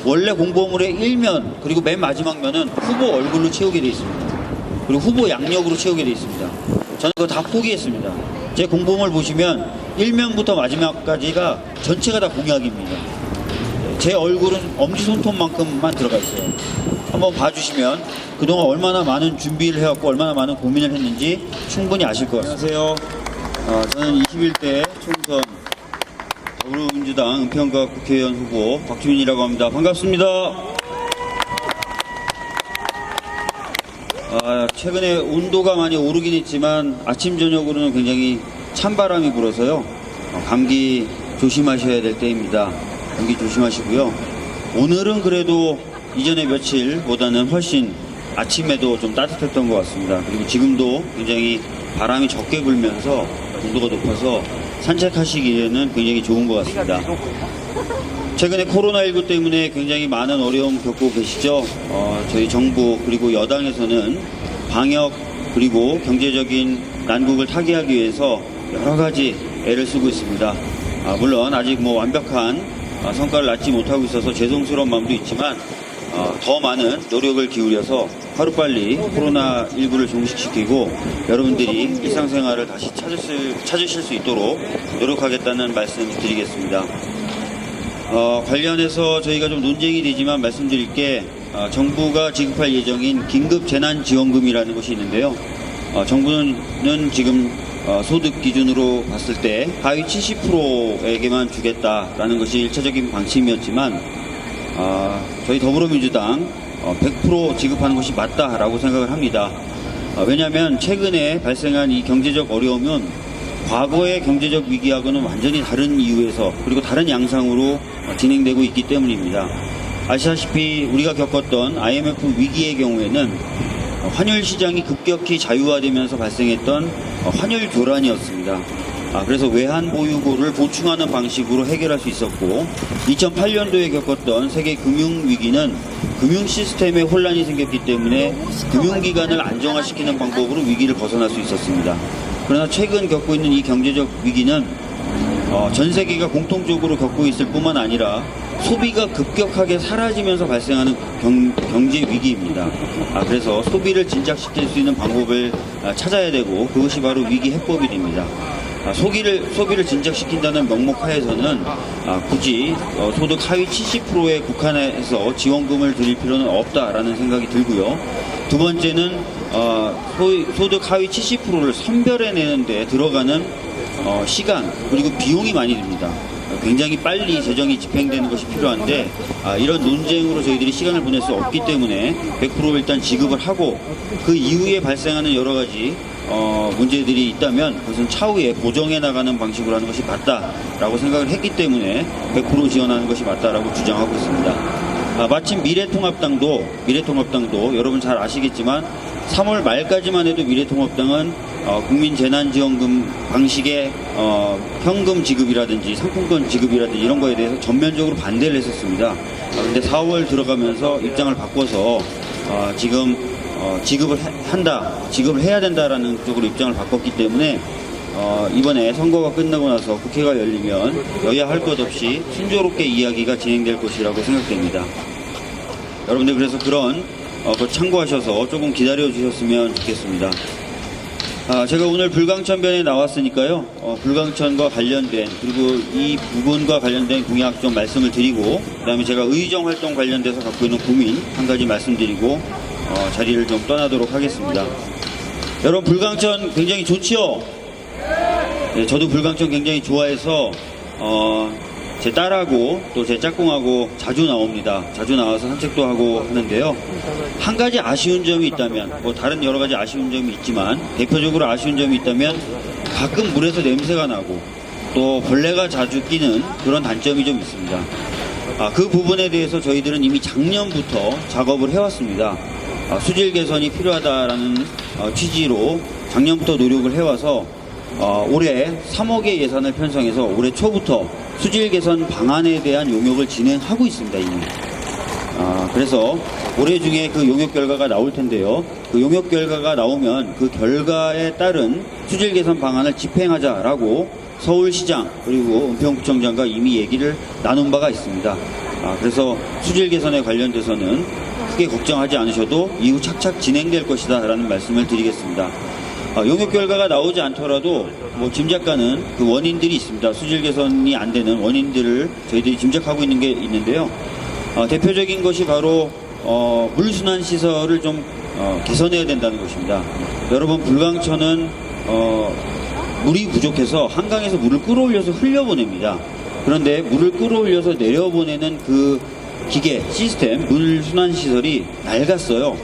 원래 공보물의 1면 그리고 맨 마지막 면은 후보 얼굴로 채우게 되어 있습니다. 그리고 후보 양력으로 채우게 되어 있습니다. 저는 그거 다 포기했습니다. 제 공보물 보시면 1면부터 마지막까지가 전체가 다 공약입니다. 제 얼굴은 엄지손톱만큼만 들어가 있어요. 한번 봐주시면 그동안 얼마나 많은 준비를 해왔고 얼마나 많은 고민을 했는지 충분히 아실 것 같습니다. 안녕하세요. 저는 21대 총선 더불어민주당 은평과 국회의원 후보 박주민이라고 합니다. 반갑습니다. 최근에 온도가 많이 오르긴 했지만 아침 저녁으로는 굉장히 찬바람이 불어서요. 감기 조심하셔야 될 때입니다. 감기 조심하시고요. 오늘은 그래도 이전에 며칠보다는 훨씬 아침에도 좀 따뜻했던 것 같습니다. 그리고 지금도 굉장히 바람이 적게 불면서 온도가 높아서 산책하시기에는 굉장히 좋은 것 같습니다. 최근에 코로나19 때문에 굉장히 많은 어려움 겪고 계시죠. 저희 정부 그리고 여당에서는 방역 그리고 경제적인 난국을 타개하기 위해서 여러 가지 애를 쓰고 있습니다. 물론 아직 완벽한 성과를 낳지 못하고 있어서 죄송스러운 마음도 있지만 더 많은 노력을 기울여서 하루빨리 코로나19를 종식시키고 여러분들이 일상생활을 다시 찾으실 수 있도록 노력하겠다는 말씀 드리겠습니다. 관련해서 저희가 좀 논쟁이 되지만 말씀드릴 게 정부가 지급할 예정인 긴급재난지원금이라는 것이 있는데요. 정부는 지금 소득 기준으로 봤을 때 하위 70%에게만 주겠다라는 것이 1차적인 방침이었지만 저희 더불어민주당 100% 지급하는 것이 맞다라고 생각을 합니다. 왜냐하면 최근에 발생한 이 경제적 어려움은 과거의 경제적 위기하고는 완전히 다른 이유에서 그리고 다른 양상으로 진행되고 있기 때문입니다. 아시다시피 우리가 겪었던 IMF 위기의 경우에는 환율 시장이 급격히 자유화되면서 발생했던 환율 교란이었습니다. 그래서 외환 보유고를 보충하는 방식으로 해결할 수 있었고 2008년도에 겪었던 세계 금융위기는 금융 시스템에 혼란이 생겼기 때문에 금융기관을 안정화시키는 방법으로 위기를 벗어날 수 있었습니다. 그러나 최근 겪고 있는 이 경제적 위기는 전 세계가 공통적으로 겪고 있을 뿐만 아니라 소비가 급격하게 사라지면서 발생하는 경제 위기입니다. 그래서 소비를 진작시킬 수 있는 방법을 찾아야 되고 그것이 바로 위기 해법이 됩니다. 소비를 진작시킨다는 명목 하에서는 굳이 소득 하위 70%에 국한해서 지원금을 드릴 필요는 없다라는 생각이 들고요. 두 번째는 소득 하위 70%를 선별해내는 데 들어가는 시간 그리고 비용이 많이 듭니다. 굉장히 빨리 재정이 집행되는 것이 필요한데 이런 논쟁으로 저희들이 시간을 보낼 수 없기 때문에 100% 일단 지급을 하고 그 이후에 발생하는 여러 가지 문제들이 있다면 그것은 차후에 보정해 나가는 방식으로 하는 것이 맞다라고 생각을 했기 때문에 100% 지원하는 것이 맞다라고 주장하고 있습니다. 마침 미래통합당도 여러분 잘 아시겠지만 3월 말까지만 해도 미래통합당은 국민재난지원금 방식의 현금 지급이라든지 상품권 지급이라든지 이런 거에 대해서 전면적으로 반대를 했었습니다. 그런데 4월 들어가면서 입장을 바꿔서 지금 지급을 해야 된다라는 쪽으로 입장을 바꿨기 때문에 이번에 선거가 끝나고 나서 국회가 열리면 여야 할 것 없이 순조롭게 이야기가 진행될 것이라고 생각됩니다. 여러분들 그래서 그런 거 참고하셔서 조금 기다려 주셨으면 좋겠습니다. 제가 오늘 불광천변에 나왔으니까요. 불광천과 관련된 그리고 이 부분과 관련된 공약 좀 말씀을 드리고 그 다음에 제가 의정 활동 관련돼서 갖고 있는 고민 한 가지 말씀드리고 자리를 좀 떠나도록 하겠습니다. 여러분 불광천 굉장히 좋지요? 네, 저도 불광천 굉장히 좋아해서 제 딸하고 또 제 짝꿍하고 자주 나옵니다. 자주 나와서 산책도 하고 하는데요. 한 가지 아쉬운 점이 있다면 다른 여러 가지 아쉬운 점이 있지만 대표적으로 아쉬운 점이 있다면 가끔 물에서 냄새가 나고 또 벌레가 자주 끼는 그런 단점이 좀 있습니다. 그 부분에 대해서 저희들은 이미 작년부터 작업을 해왔습니다. 수질 개선이 필요하다라는 취지로 작년부터 노력을 해와서 올해 3억의 예산을 편성해서 올해 초부터 수질 개선 방안에 대한 용역을 진행하고 있습니다, 이미. 그래서 올해 중에 그 용역 결과가 나올 텐데요. 그 용역 결과가 나오면 그 결과에 따른 수질 개선 방안을 집행하자라고 서울시장 그리고 은평구청장과 이미 얘기를 나눈 바가 있습니다. 그래서 수질 개선에 관련돼서는 크게 걱정하지 않으셔도 이후 착착 진행될 것이다 라는 말씀을 드리겠습니다. 용역 결과가 나오지 않더라도 뭐 짐작가는 그 원인들이 있습니다. 수질 개선이 안 되는 원인들을 저희들이 짐작하고 있는 게 있는데요. 대표적인 것이 바로 물순환 시설을 좀 개선해야 된다는 것입니다. 여러분, 불광천은 물이 부족해서 한강에서 물을 끌어올려서 흘려보냅니다. 그런데 물을 끌어올려서 내려보내는 그 기계, 시스템, 물순환 시설이 낡았어요.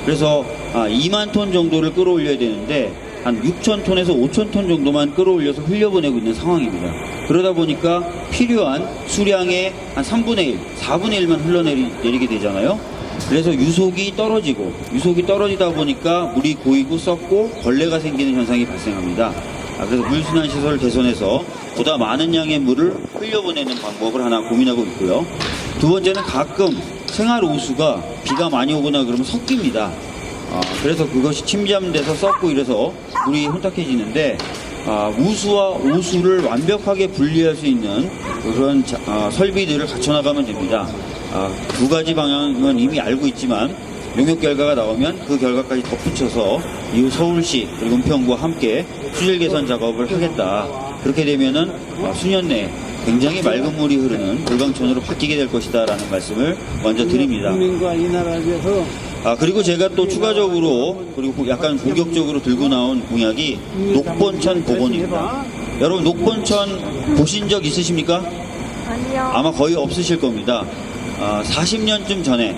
그래서 2만 톤 정도를 끌어올려야 되는데 한 6천 톤에서 5천 톤 정도만 끌어올려서 흘려보내고 있는 상황입니다. 그러다 보니까 필요한 수량의 한 3분의 1, 4분의 1만 흘러내리게 되잖아요. 그래서 유속이 떨어지다 보니까 물이 고이고 썩고 벌레가 생기는 현상이 발생합니다. 그래서 물순환 시설을 개선해서 보다 많은 양의 물을 흘려보내는 방법을 하나 고민하고 있고요. 두 번째는 가끔 생활 오수가 비가 많이 오거나 그러면 섞입니다. 그래서 그것이 침잠돼서 썩고 이래서 물이 혼탁해지는데 우수와 오수를 완벽하게 분리할 수 있는 그런 설비들을 갖춰나가면 됩니다. 두 가지 방향은 이미 알고 있지만 용역 결과가 나오면 그 결과까지 덧붙여서 이후 서울시 그리고 은평구와 함께 수질 개선 작업을 하겠다. 그렇게 되면은 수년 내에 굉장히 맑은 물이 흐르는 불광천으로 바뀌게 될 것이다 라는 말씀을 먼저 드립니다. 국민과 이 나라에서 그리고 제가 또 추가적으로 그리고 약간 공격적으로 들고 나온 공약이 녹본천 복원입니다. 여러분, 녹본천 보신 적 있으십니까? 아니요. 아마 거의 없으실 겁니다. 40년쯤 전에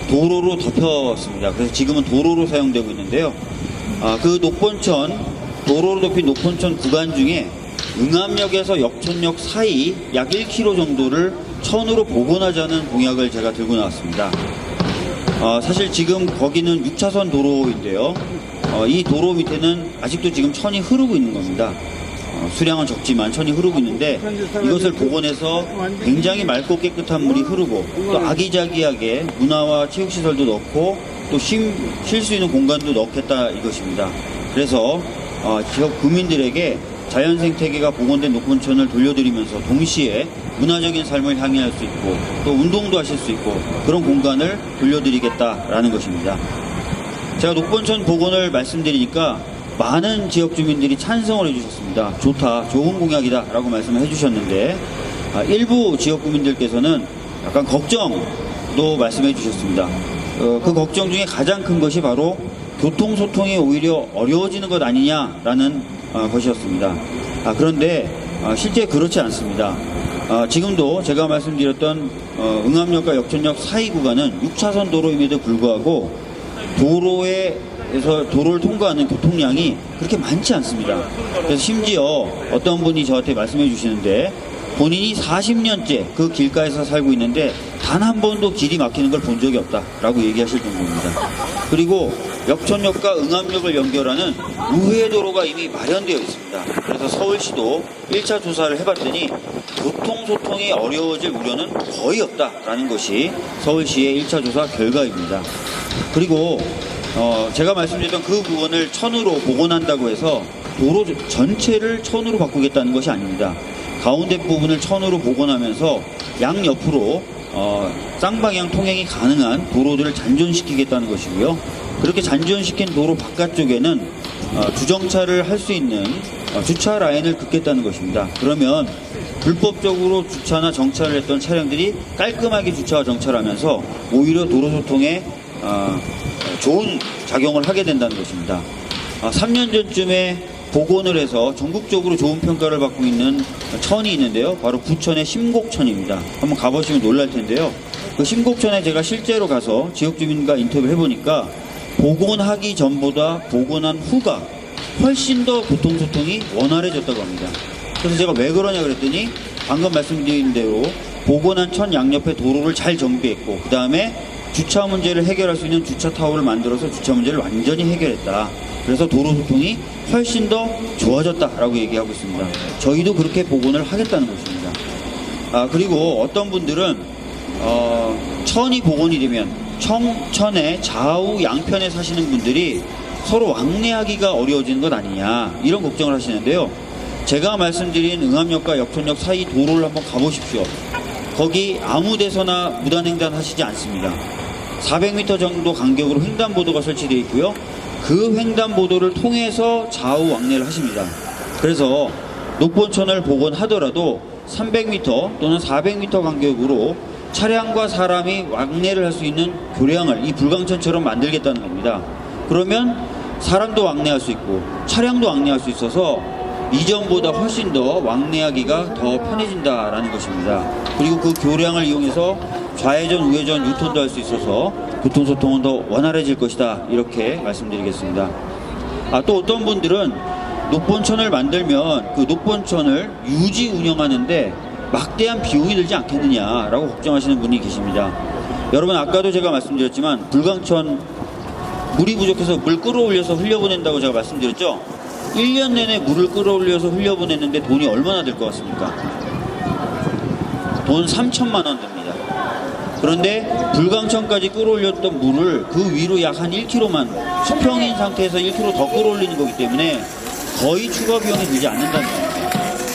도로로 덮였습니다. 그래서 지금은 도로로 사용되고 있는데요. 그 녹본천, 도로로 덮인 녹본천 구간 중에 응암역에서 역촌역 사이 약 1km 정도를 천으로 복원하자는 공약을 제가 들고 나왔습니다. 사실 지금 거기는 6차선 도로인데요. 이 도로 밑에는 아직도 지금 천이 흐르고 있는 겁니다. 수량은 적지만 천이 흐르고 있는데 이것을 복원해서 굉장히 맑고 깨끗한 물이 흐르고 또 아기자기하게 문화와 체육시설도 넣고 또 쉴 수 있는 공간도 넣겠다 이것입니다. 그래서 지역 구민들에게 자연 생태계가 복원된 녹본천을 돌려드리면서 동시에 문화적인 삶을 향유할 수 있고 또 운동도 하실 수 있고 그런 공간을 돌려드리겠다라는 것입니다. 제가 녹본천 복원을 말씀드리니까 많은 지역 주민들이 찬성을 해주셨습니다. 좋다, 좋은 공약이다 라고 말씀을 해주셨는데 일부 지역 구민들께서는 약간 걱정도 말씀해 주셨습니다. 그 걱정 중에 가장 큰 것이 바로 교통소통이 오히려 어려워지는 것 아니냐라는 것이었습니다. 그런데 실제 그렇지 않습니다. 지금도 제가 말씀드렸던 응암역과 역촌역 사이 구간은 6차선 도로임에도 불구하고 도로를 통과하는 교통량이 그렇게 많지 않습니다. 그래서 심지어 어떤 분이 저한테 말씀해 주시는데 본인이 40년째 그 길가에서 살고 있는데 단 한 번도 길이 막히는 걸 본 적이 없다라고 얘기하실 정도입니다. 그리고 역촌역과 응암역을 연결하는 우회도로가 이미 마련되어 있습니다. 그래서 서울시도 1차 조사를 해봤더니 교통소통이 어려워질 우려는 거의 없다라는 것이 서울시의 1차 조사 결과입니다. 그리고 제가 말씀드렸던 그 부분을 천으로 복원한다고 해서 도로 전체를 천으로 바꾸겠다는 것이 아닙니다. 가운데 부분을 천으로 복원하면서 양옆으로 쌍방향 통행이 가능한 도로들을 잔존시키겠다는 것이고요. 그렇게 잔존시킨 도로 바깥쪽에는 주정차를 할 수 있는 주차 라인을 긋겠다는 것입니다. 그러면 불법적으로 주차나 정차를 했던 차량들이 깔끔하게 주차와 정차를 하면서 오히려 도로소통에 좋은 작용을 하게 된다는 것입니다. 3년 전쯤에 복원을 해서 전국적으로 좋은 평가를 받고 있는 천이 있는데요. 바로 부천의 심곡천입니다. 한번 가보시면 놀랄 텐데요. 그 심곡천에 제가 실제로 가서 지역 주민과 인터뷰를 해보니까 복원하기 전보다 복원한 후가 훨씬 더 교통소통이 원활해졌다고 합니다. 그래서 제가 왜 그러냐 그랬더니 방금 말씀드린 대로 복원한 천 양옆에 도로를 잘 정비했고 그 다음에 주차 문제를 해결할 수 있는 주차 타워를 만들어서 주차 문제를 완전히 해결했다. 그래서 도로 소통이 훨씬 더 좋아졌다라고 얘기하고 있습니다. 저희도 그렇게 복원을 하겠다는 것입니다. 그리고 어떤 분들은 천이 복원이 되면 천의 좌우 양편에 사시는 분들이 서로 왕래하기가 어려워지는 것 아니냐 이런 걱정을 하시는데요. 제가 말씀드린 응암역과 역촌역 사이 도로를 한번 가보십시오. 거기 아무 데서나 무단횡단 하시지 않습니다. 400m 정도 간격으로 횡단보도가 설치되어 있고요. 그 횡단보도를 통해서 좌우 왕래를 하십니다. 그래서 녹본천을 복원하더라도 300m 또는 400m 간격으로 차량과 사람이 왕래를 할 수 있는 교량을 이 불광천처럼 만들겠다는 겁니다. 그러면 사람도 왕래할 수 있고 차량도 왕래할 수 있어서 이전보다 훨씬 더 왕래하기가 더 편해진다라는 것입니다. 그리고 그 교량을 이용해서 좌회전, 우회전, 유턴도 할 수 있어서 교통소통은 더 원활해질 것이다. 이렇게 말씀드리겠습니다. 또 어떤 분들은 녹본천을 만들면 그 녹본천을 유지 운영하는데 막대한 비용이 들지 않겠느냐라고 걱정하시는 분이 계십니다. 여러분, 아까도 제가 말씀드렸지만 불광천 물이 부족해서 물 끌어올려서 흘려보낸다고 제가 말씀드렸죠. 1년 내내 물을 끌어올려서 흘려보냈는데 돈이 얼마나 들 것 같습니까? 돈 3천만 원 듭니다. 그런데 불광천까지 끌어올렸던 물을 그 위로 약 한 1km만 수평인 상태에서 1km 더 끌어올리는 거기 때문에 거의 추가 비용이 들지 않는다는 겁니다.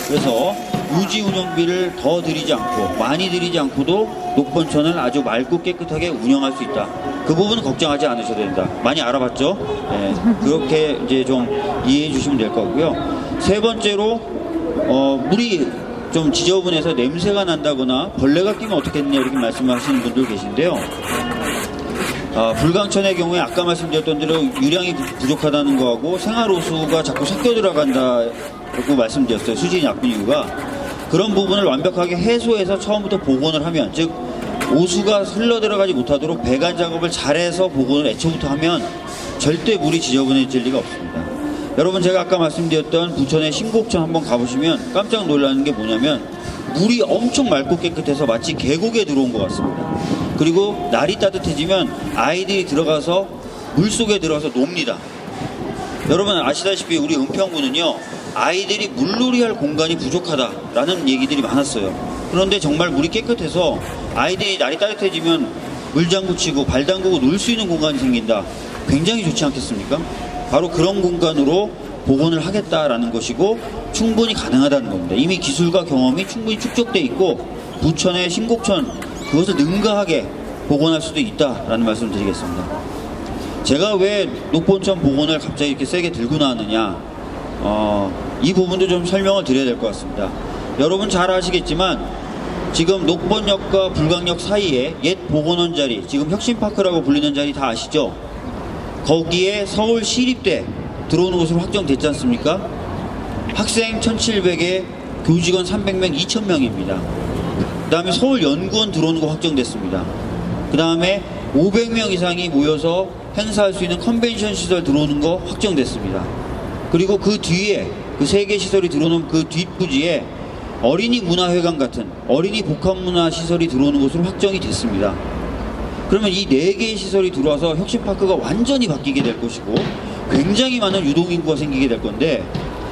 그래서 유지 운영비를 더 들이지 않고 많이 들이지 않고도 녹본천을 아주 맑고 깨끗하게 운영할 수 있다. 그 부분은 걱정하지 않으셔도 된다. 많이 알아봤죠? 네, 그렇게 이제 좀 이해해 주시면 될 것 같고요. 세 번째로 물이 좀 지저분해서 냄새가 난다거나 벌레가 끼면 어떻겠냐 이렇게 말씀하시는 분들 계신데요. 불광천의 경우에 아까 말씀드렸던 대로 유량이 부족하다는 거하고 생활호수가 자꾸 섞여 들어간다고 말씀드렸어요. 수질이 나쁜 이유가 그런 부분을 완벽하게 해소해서 처음부터 복원을 하면, 즉 오수가 흘러 들어가지 못하도록 배관 작업을 잘해서 복원을 애초부터 하면 절대 물이 지저분해질 리가 없습니다. 여러분, 제가 아까 말씀드렸던 부천의 신곡천 한번 가보시면 깜짝 놀라는 게 뭐냐면 물이 엄청 맑고 깨끗해서 마치 계곡에 들어온 것 같습니다. 그리고 날이 따뜻해지면 아이들이 들어가서 물속에 들어가서 놉니다. 여러분 아시다시피 우리 은평구는요, 아이들이 물놀이할 공간이 부족하다라는 얘기들이 많았어요. 그런데 정말 물이 깨끗해서 아이들이 날이 따뜻해지면 물장구 치고 발 담그고 놀 수 있는 공간이 생긴다. 굉장히 좋지 않겠습니까? 바로 그런 공간으로 복원을 하겠다라는 것이고 충분히 가능하다는 겁니다. 이미 기술과 경험이 충분히 축적돼 있고 부천의 신곡천 그것을 능가하게 복원할 수도 있다라는 말씀을 드리겠습니다. 제가 왜 녹본천 복원을 갑자기 이렇게 세게 들고 나왔느냐, 이 부분도 좀 설명을 드려야 될 것 같습니다. 여러분 잘 아시겠지만 지금 녹본역과 불광역 사이에 옛 복원원 자리, 지금 혁신파크라고 불리는 자리 다 아시죠? 거기에 서울 시립대 들어오는 곳으로 확정됐지 않습니까? 학생 1700에 교직원 300명 2000명입니다. 그 다음에 서울연구원 들어오는 거 확정됐습니다. 그 다음에 500명 이상이 모여서 행사할 수 있는 컨벤션 시설 들어오는 거 확정됐습니다. 그리고 그 뒤에 그 세 개 시설이 들어오는 그 뒷부지에 어린이 문화회관 같은 어린이 복합문화 시설이 들어오는 곳으로 확정이 됐습니다. 그러면 이 네 개의 시설이 들어와서 혁신파크가 완전히 바뀌게 될 것이고 굉장히 많은 유동인구가 생기게 될 건데,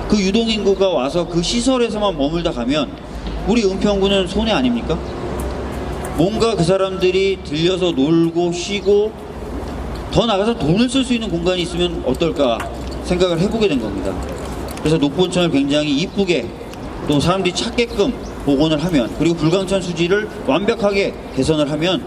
그 유동인구가 와서 그 시설에서만 머물다 가면 우리 은평구는 손해 아닙니까? 뭔가 그 사람들이 들려서 놀고 쉬고 더 나가서 돈을 쓸 수 있는 공간이 있으면 어떨까 생각을 해보게 된 겁니다. 그래서 녹본천을 굉장히 이쁘게 또 사람들이 찾게끔 복원을 하면, 그리고 불광천 수질을 완벽하게 개선을 하면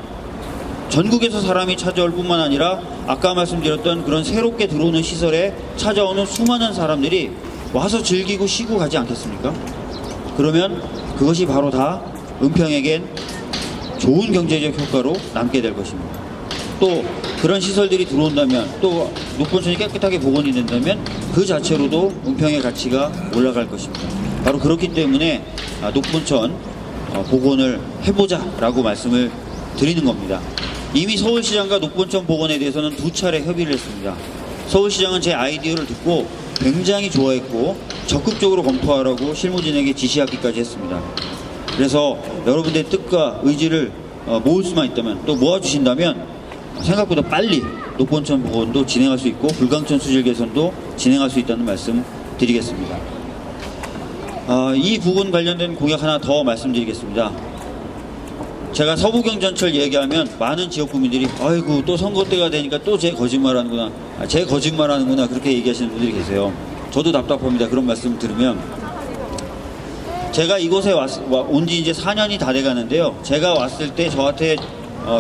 전국에서 사람이 찾아올 뿐만 아니라 아까 말씀드렸던 그런 새롭게 들어오는 시설에 찾아오는 수많은 사람들이 와서 즐기고 쉬고 가지 않겠습니까? 그러면 그것이 바로 다 은평에겐 좋은 경제적 효과로 남게 될 것입니다. 또 그런 시설들이 들어온다면, 또 녹본천이 깨끗하게 복원이 된다면 그 자체로도 은평의 가치가 올라갈 것입니다. 바로 그렇기 때문에 녹본천 복원을 해보자 라고 말씀을 드리는 겁니다. 이미 서울시장과 녹본천 복원에 대해서는 2차례 협의를 했습니다. 서울시장은 제 아이디어를 듣고 굉장히 좋아했고 적극적으로 검토하라고 실무진에게 지시하기까지 했습니다. 그래서 여러분들의 뜻과 의지를 모을 수만 있다면, 또 모아주신다면 생각보다 빨리 녹본천 복원도 진행할 수 있고 불광천 수질 개선도 진행할 수 있다는 말씀 드리겠습니다. 이 부분 관련된 공약 하나 더 말씀드리겠습니다. 제가 서부경전철 얘기하면 많은 지역 구민들이 아이고 또 선거 때가 되니까 또 제 거짓말하는구나, 제 거짓말하는구나 그렇게 얘기하시는 분들이 계세요. 저도 답답합니다. 그런 말씀 들으면 제가 이곳에 온 지 이제 4년이 다 돼가는데요. 제가 왔을 때 저한테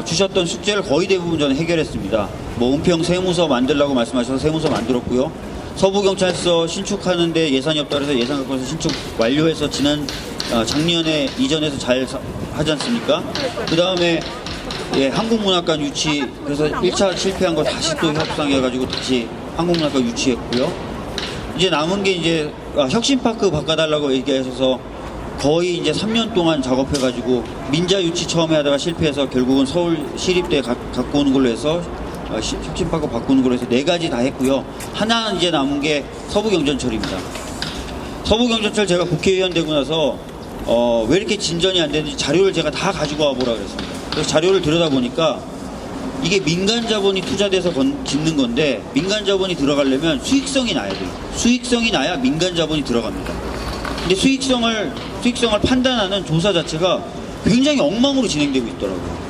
주셨던 숙제를 거의 대부분 저는 해결했습니다. 뭐 은평 세무서 만들라고 말씀하셔서 세무서 만들었고요. 서부경찰서 신축하는데 예산이 없다 그래서 예산 갖고 와서 신축 완료해서 작년에 이전해서 잘 하지 않습니까? 그 다음에 한국문학관 유치, 그래서 1차 실패한 거 다시 또 협상해가지고 다시 한국문학관 유치했고요. 이제 남은 게 이제 혁신파크 바꿔달라고 얘기하셔서 거의 이제 3년 동안 작업해가지고 민자 유치 처음에 하다가 실패해서 결국은 서울 시립대 갖고 오는 걸로 해서 혁신파크 바꾸는 걸로 해서 4가지 다 했고요. 하나 이제 남은 게 서부경전철입니다. 서부경전철 제가 국회의원 되고 나서 왜 이렇게 진전이 안 되는지 자료를 제가 다 가지고 와보라 그랬습니다. 그래서 자료를 들여다보니까 이게 민간 자본이 투자돼서 짓는 건데 민간 자본이 들어가려면 수익성이 나야 돼요. 수익성이 나야 민간 자본이 들어갑니다. 근데 수익성을 판단하는 조사 자체가 굉장히 엉망으로 진행되고 있더라고요.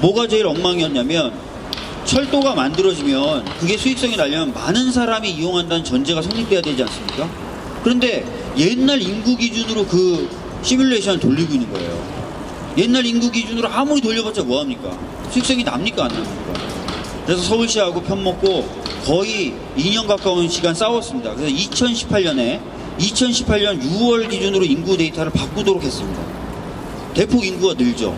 뭐가 제일 엉망이었냐면 철도가 만들어지면 그게 수익성이 나려면 많은 사람이 이용한다는 전제가 성립돼야 되지 않습니까? 그런데 옛날 인구 기준으로 그 시뮬레이션을 돌리고 있는 거예요. 옛날 인구 기준으로 아무리 돌려봤자 뭐합니까? 수익성이 납니까 안 납니까? 그래서 서울시하고 편먹고 거의 2년 가까운 시간 싸웠습니다. 그래서 2018년 6월 기준으로 인구 데이터를 바꾸도록 했습니다. 대폭 인구가 늘죠.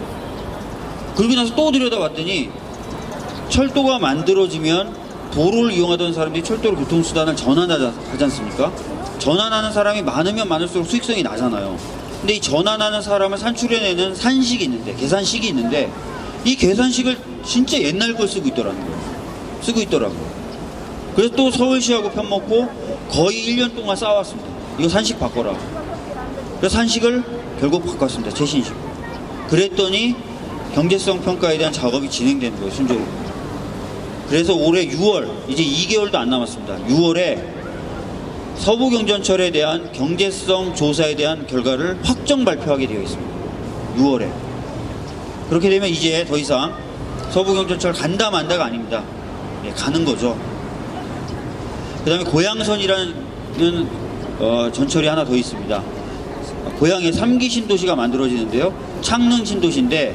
그러고 나서 또 들여다봤더니 철도가 만들어지면 도로를 이용하던 사람들이 철도로 교통수단을 전환하지 않습니까? 전환하는 사람이 많으면 많을수록 수익성이 나잖아요. 근데 이 전환하는 사람을 산출해내는 산식이 있는데, 계산식이 있는데 이 계산식을 진짜 옛날 걸 쓰고 있더라고요. 그래서 또 서울시하고 편먹고 거의 1년 동안 싸웠습니다. 이거 산식 바꿔라. 그래서 산식을 결국 바꿨습니다. 최신식. 그랬더니 경제성 평가에 대한 작업이 진행되는 거예요. 순조롭게. 그래서 올해 6월, 이제 2개월도 안 남았습니다. 6월에 서부경전철에 대한 경제성 조사에 대한 결과를 확정 발표하게 되어 있습니다. 6월에. 그렇게 되면 이제 더 이상 서부경전철 간다 만다가 아닙니다. 가는 거죠. 그 다음에 고양선이라는 전철이 하나 더 있습니다. 고양에 3기 신도시가 만들어지는데요. 창릉 신도시인데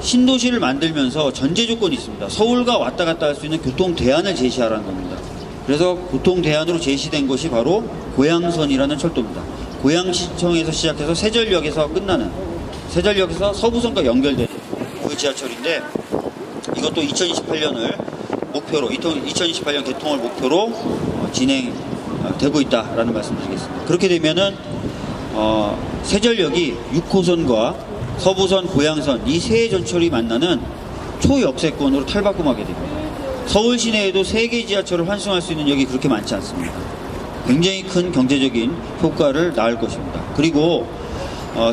신도시를 만들면서 전제 조건이 있습니다. 서울과 왔다 갔다 할 수 있는 교통 대안을 제시하라는 겁니다. 그래서 교통 대안으로 제시된 것이 바로 고양선이라는 철도입니다. 고양시청에서 시작해서 세전역에서 끝나는, 세전역에서 서부선과 연결되는 그 지하철인데 이것도 2028년을 목표로, 2028년 개통을 목표로 진행되고 있다라는 말씀드리겠습니다. 그렇게 되면은 세전역이 6호선과 서부선, 고양선 이 세 전철이 만나는 초역세권으로 탈바꿈하게 됩니다. 서울 시내에도 3개 지하철을 환승할 수 있는 역이 그렇게 많지 않습니다. 굉장히 큰 경제적인 효과를 낳을 것입니다. 그리고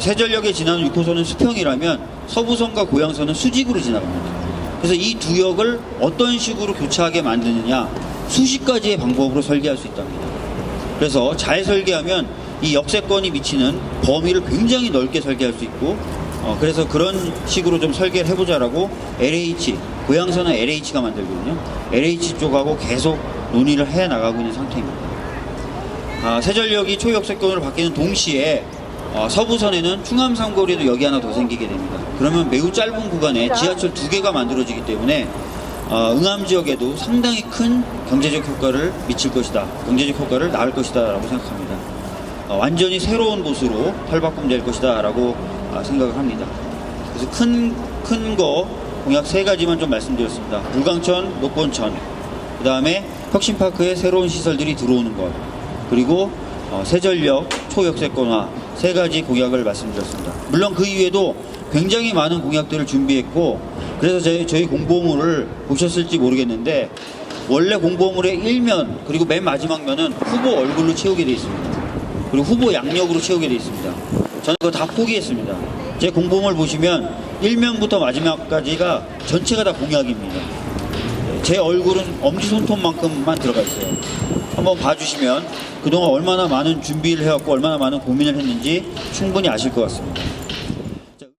세전역에 지나는 6호선은 수평이라면 서부선과 고양선은 수직으로 지나갑니다. 그래서 이 두 역을 어떤 식으로 교차하게 만드느냐 수십 가지의 방법으로 설계할 수 있답니다. 그래서 잘 설계하면 이 역세권이 미치는 범위를 굉장히 넓게 설계할 수 있고 그래서 그런 식으로 좀 설계를 해보자라고 LH, 고양선은 LH가 만들거든요. LH 쪽하고 계속 논의를 해나가고 있는 상태입니다. 세전역이 초역세권으로 바뀌는 동시에 서부선에는 충암 삼거리에도 역이 하나 더 생기게 됩니다. 그러면 매우 짧은 구간에 지하철 2개가 만들어지기 때문에 응암 지역에도 상당히 큰 경제적 효과를 미칠 것이다. 경제적 효과를 낳을 것이다 라고 생각합니다. 완전히 새로운 곳으로 탈바꿈될 것이다 라고 생각을 합니다. 그래서 큰 거 공약 3가지만 좀 말씀드렸습니다. 불광천, 녹본천, 그 다음에 혁신파크에 새로운 시설들이 들어오는 것, 그리고 세전역 초역세권화 3가지 공약을 말씀드렸습니다. 물론 그 이외에도 굉장히 많은 공약들을 준비했고, 그래서 저희 공보물을 보셨을지 모르겠는데 원래 공보물의 1면 그리고 맨 마지막 면은 후보 얼굴로 채우게 되어 있습니다. 그리고 후보 양력으로 채우게 되어 있습니다. 저는 그거 다 포기했습니다. 제 공보물 보시면 1면부터 마지막까지가 전체가 다 공약입니다. 제 얼굴은 엄지손톱만큼만 들어가 있어요. 한번 봐주시면 그동안 얼마나 많은 준비를 해왔고 얼마나 많은 고민을 했는지 충분히 아실 것 같습니다.